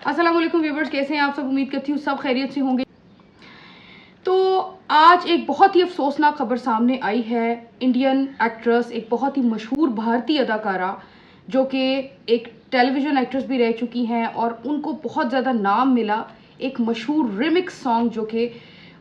अस्सलाम वालेकुम व्यूवर्स, कैसे हैं आप सब। उम्मीद करती हूँ सब खैरियत से होंगे। तो आज एक बहुत ही अफसोसनाक खबर सामने आई है। इंडियन एक्ट्रेस, एक बहुत ही मशहूर भारतीय अदाकारा जो कि एक टेलीविज़न एक्ट्रेस भी रह चुकी हैं और उनको बहुत ज़्यादा नाम मिला एक मशहूर रिमिक्स सॉन्ग जो कि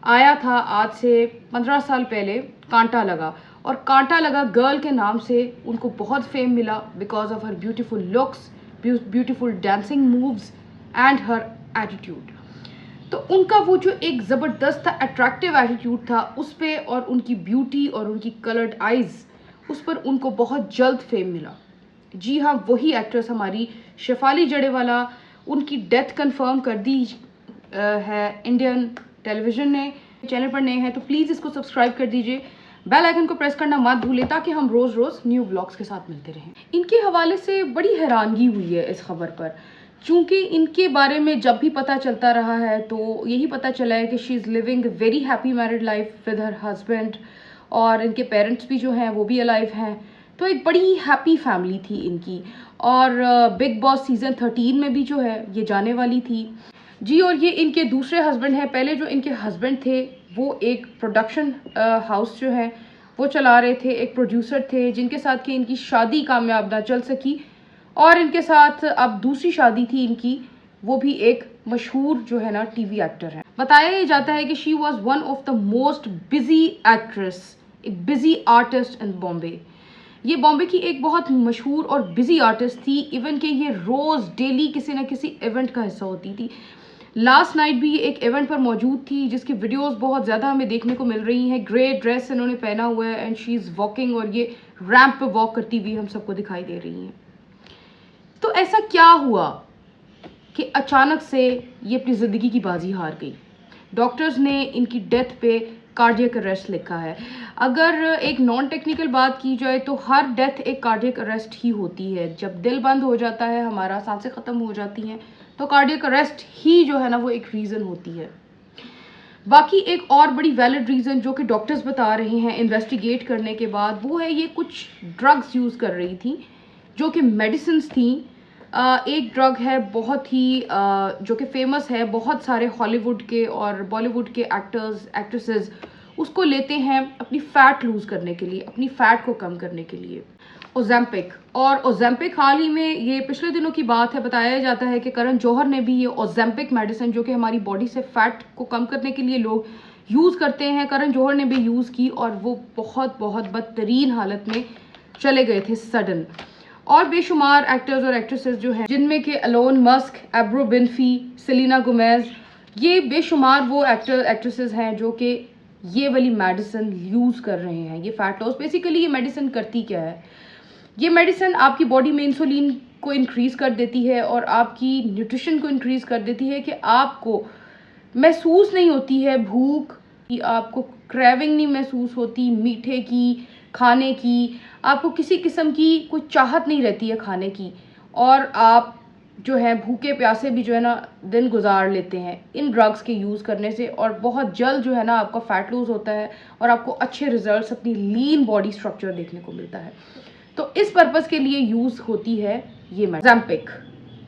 आया था आज से 15 साल पहले, कांटा लगा। और कांटा लगा गर्ल के नाम से उनको बहुत फेम मिला because of her beautiful looks, beautiful dancing moves and her attitude. तो उनका वो जो एक ज़बरदस्त था, अट्रैक्टिव एटीट्यूड था, उस पे और उनकी ब्यूटी और उनकी कलर्ड आइज़, उस पर उनको बहुत जल्द फेम मिला। जी हाँ, वही एक्ट्रेस हमारी शेफाली जड़ेवाला। उनकी डेथ कंफर्म कर दी है इंडियन टेलीविज़न ने। चैनल पर नए हैं तो प्लीज़ इसको सब्सक्राइब कर दीजिए, बेल आइकन को प्रेस करना मत भूलें ताकि हम रोज़ रोज़ न्यू व्लॉग्स के साथ मिलते रहें। इनके हवाले से बड़ी हैरानगी हुई है इस खबर पर, चूँकि इनके बारे में जब भी पता चलता रहा है तो यही पता चला है कि she is living very happy married life with her husband, और इनके पेरेंट्स भी जो हैं वो भी अलाइव हैं। तो एक बड़ी हैप्पी फैमिली थी इनकी। और बिग बॉस सीज़न 13 में भी जो है ये जाने वाली थी जी। और ये इनके दूसरे हस्बैंड हैं। पहले जो इनके हस्बैंड थे वो एक प्रोडक्शन हाउस जो है वो चला रहे थे, एक प्रोड्यूसर थे जिनके साथ कि इनकी शादी कामयाब ना चल सकी। और इनके साथ अब दूसरी शादी थी इनकी, वो भी एक मशहूर जो है ना टीवी एक्टर हैं। बताया ये जाता है कि she was one of the most busy actress, एक बिजी आर्टिस्ट इन बॉम्बे। ये बॉम्बे की एक बहुत मशहूर और बिजी आर्टिस्ट थी। इवन कि ये रोज़ डेली किसी न किसी इवेंट का हिस्सा होती थी। लास्ट नाइट भी ये एक इवेंट पर मौजूद थी जिसकी वीडियोस बहुत ज़्यादा हमें देखने को मिल रही हैं। ग्रे ड्रेस इन्होंने पहना हुआ है एंड शी इज़ वॉकिंग, और ये रैंप पे वॉक करती हुई हम सबको दिखाई दे रही हैं। तो ऐसा क्या हुआ कि अचानक से ये अपनी ज़िंदगी की बाजी हार गई। डॉक्टर्स ने इनकी डेथ पे कार्डियक अरेस्ट लिखा है। अगर एक नॉन टेक्निकल बात की जाए तो हर डेथ एक कार्डियक अरेस्ट ही होती है। जब दिल बंद हो जाता है, हमारा सांसें ख़त्म हो जाती हैं, तो कार्डियक अरेस्ट ही जो है ना वो एक रीज़न होती है। बाकी एक और बड़ी वैलिड रीज़न जो कि डॉक्टर्स बता रहे हैं इन्वेस्टिगेट करने के बाद, वो है ये कुछ ड्रग्स यूज़ कर रही थी जो कि मेडिसिन्स थी। एक ड्रग है बहुत ही जो कि फेमस है, बहुत सारे हॉलीवुड के और बॉलीवुड के एक्टर्स एक्ट्रेसेस उसको लेते हैं अपनी फ़ैट लूज़ करने के लिए, अपनी फ़ैट को कम करने के लिए, ओजेम्पिक। और ओजेम्पिक हाल ही में, ये पिछले दिनों की बात है, बताया जाता है कि करण जौहर ने भी ये ओजेम्पिक मेडिसिन जो कि हमारी बॉडी से फ़ैट को कम करने के लिए लोग यूज़ करते हैं, करण जौहर ने भी यूज़ की और वो बहुत बहुत बदतरीन हालत में चले गए थे सडन। और बेशुमार एक्टर्स और एक्ट्रेसेस जो हैं, जिनमें के एलोन मस्क, एब्रो बिनफी, सेलिना गोमेज, ये बेशुमार वो एक्टर एक्ट्रेसेस हैं जो कि ये वाली मेडिसिन यूज़ कर रहे हैं। ये फैट लॉस, बेसिकली ये मेडिसिन करती क्या है? ये मेडिसिन आपकी बॉडी में इंसुलिन को इंक्रीज़ कर देती है और आपकी न्यूट्रिशन को इंक्रीज़ कर देती है कि आपको महसूस नहीं होती है भूख, कि आपको क्रेविंग नहीं महसूस होती मीठे की, खाने की, आपको किसी किस्म की कोई चाहत नहीं रहती है खाने की, और आप जो है भूखे प्यासे भी जो है ना दिन गुजार लेते हैं इन ड्रग्स के यूज़ करने से। और बहुत जल्द जो है ना आपका फ़ैट लूज़ होता है और आपको अच्छे रिजल्ट्स, अपनी लीन बॉडी स्ट्रक्चर देखने को मिलता है। तो इस पर्पज़ के लिए यूज़ होती है ये ओजेम्पिक,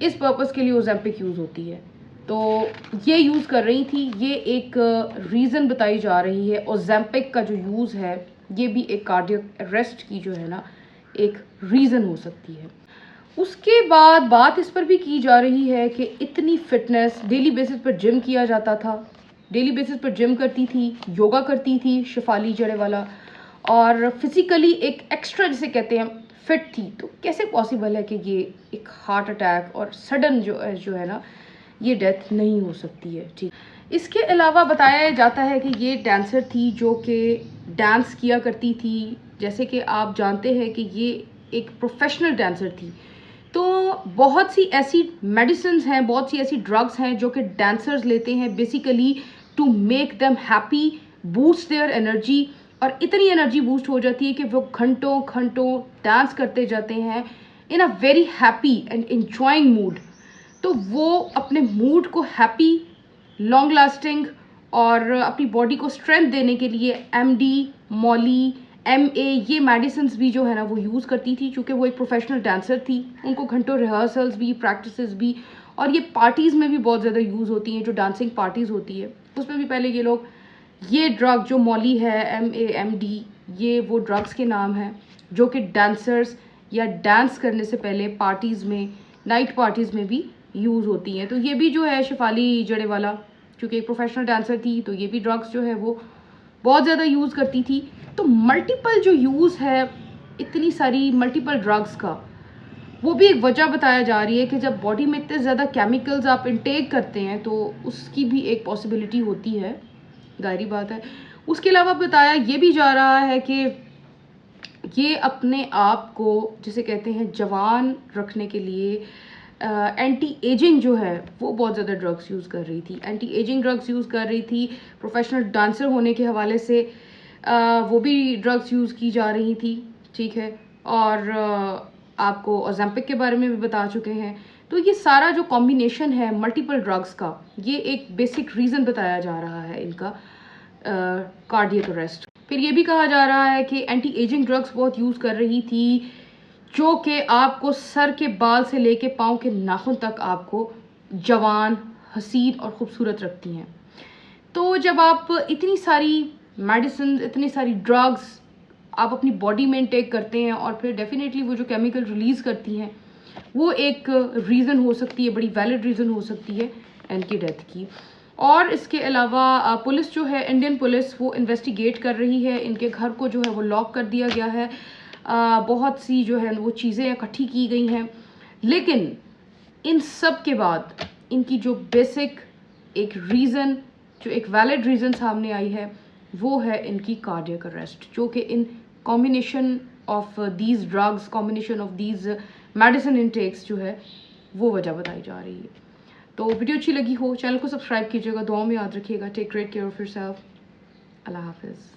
इस पर्पज़ के लिए ओजेम्पिक यूज़ होती है। तो ये यूज़ कर रही थी, ये एक रीज़न बताई जा रही है। ओजेम्पिक का जो यूज़ है ये भी एक कार्डियक अरेस्ट की जो है ना एक रीज़न हो सकती है। उसके बाद बात इस पर भी की जा रही है कि इतनी फिटनेस, डेली बेसिस पर जिम किया जाता था, डेली बेसिस पर जिम करती थी, योगा करती थी शेफाली जड़ेवाला, और फिज़िकली एक एक्स्ट्रा जिसे कहते हैं फिट थी। तो कैसे पॉसिबल है कि ये एक हार्ट अटैक और सडन जो है ना ये डेथ नहीं हो सकती है? ठीक। इसके अलावा बताया जाता है कि ये डांसर थी जो कि डांस किया करती थी। जैसे कि आप जानते हैं कि ये एक प्रोफेशनल डांसर थी। तो बहुत सी ऐसी मेडिसिन्स हैं, बहुत सी ऐसी ड्रग्स हैं जो कि डांसर्स लेते हैं basically to make them happy, boost their energy, और इतनी एनर्जी बूस्ट हो जाती है कि वो घंटों घंटों डांस करते जाते हैं in a very happy and enjoying mood. तो वो अपने मूड को हैप्पी, लॉन्ग लास्टिंग और अपनी बॉडी को स्ट्रेंथ देने के लिए एमडी, मॉली, एमए, ये मेडिसिन्स भी जो है ना वो यूज़ करती थी। चूँकि वो एक प्रोफेशनल डांसर थी, उनको घंटों रिहर्सल्स भी, प्रैक्टिसेस भी और ये पार्टीज़ में भी बहुत ज़्यादा यूज़ होती हैं, जो डांसिंग पार्टीज़ होती है उसमें भी पहले ये लोग ये ड्रग जो मॉली है MAMD, ये वो ड्रग्स के नाम हैं जो कि डांसर्स या डांस करने से पहले पार्टीज़ में, नाइट पार्टीज़ में भी यूज़ होती हैं। तो ये भी जो है शेफाली जड़ेवाला क्योंकि एक प्रोफेशनल डांसर थी तो ये भी ड्रग्स जो है वो बहुत ज़्यादा यूज़ करती थी। तो मल्टीपल जो यूज़ है इतनी सारी मल्टीपल ड्रग्स का, वो भी एक वजह बताया जा रही है कि जब बॉडी में इतने ज़्यादा केमिकल्स आप इंटेक करते हैं तो उसकी भी एक पॉसिबिलिटी होती है, जाहिर बात है। उसके अलावा बताया ये भी जा रहा है कि ये अपने आप को जिसे कहते हैं जवान रखने के लिए एंटी एजिंग जो है वो बहुत ज़्यादा ड्रग्स यूज़ कर रही थी, एंटी एजिंग ड्रग्स यूज़ कर रही थी। प्रोफेशनल डांसर होने के हवाले से वो भी ड्रग्स यूज़ की जा रही थी, ठीक है। और आपको ओज़ेम्पिक के बारे में भी बता चुके हैं। तो ये सारा जो कॉम्बिनेशन है मल्टीपल ड्रग्स का, ये एक बेसिक रीज़न बताया जा रहा है इनका कार्डियक अरेस्ट। फिर ये भी कहा जा रहा है कि एंटी एजिंग ड्रग्स बहुत यूज़ कर रही थी जो कि आपको सर के बाल से लेके पाँव के नाखून तक आपको जवान, हसीन और ख़ूबसूरत रखती हैं। तो जब आप इतनी सारी मेडिसिन, इतनी सारी ड्रग्स आप अपनी बॉडी में इंटेक करते हैं और फिर डेफिनेटली वो जो केमिकल रिलीज़ करती हैं वो एक रीज़न हो सकती है, बड़ी वैलिड रीज़न हो सकती है इनकी डेथ की। और इसके अलावा पुलिस जो है, इंडियन पुलिस, वो इन्वेस्टिगेट कर रही है। इनके घर को जो है वो लॉक कर दिया गया है। बहुत सी जो है वो चीज़ें इकट्ठी की गई हैं, लेकिन इन सब के बाद इनकी जो बेसिक एक रीज़न, जो एक वैलिड रीज़न सामने आई है वो है इनकी कार्डियक अरेस्ट, जो कि in combination of these drugs, combination of these medicine intakes जो है वो वजह बताई जा रही है। तो वीडियो अच्छी लगी हो चैनल को सब्सक्राइब कीजिएगा, दुआओं में याद रखिएगा। Take great care of yourself. अल्लाह हाफिज़।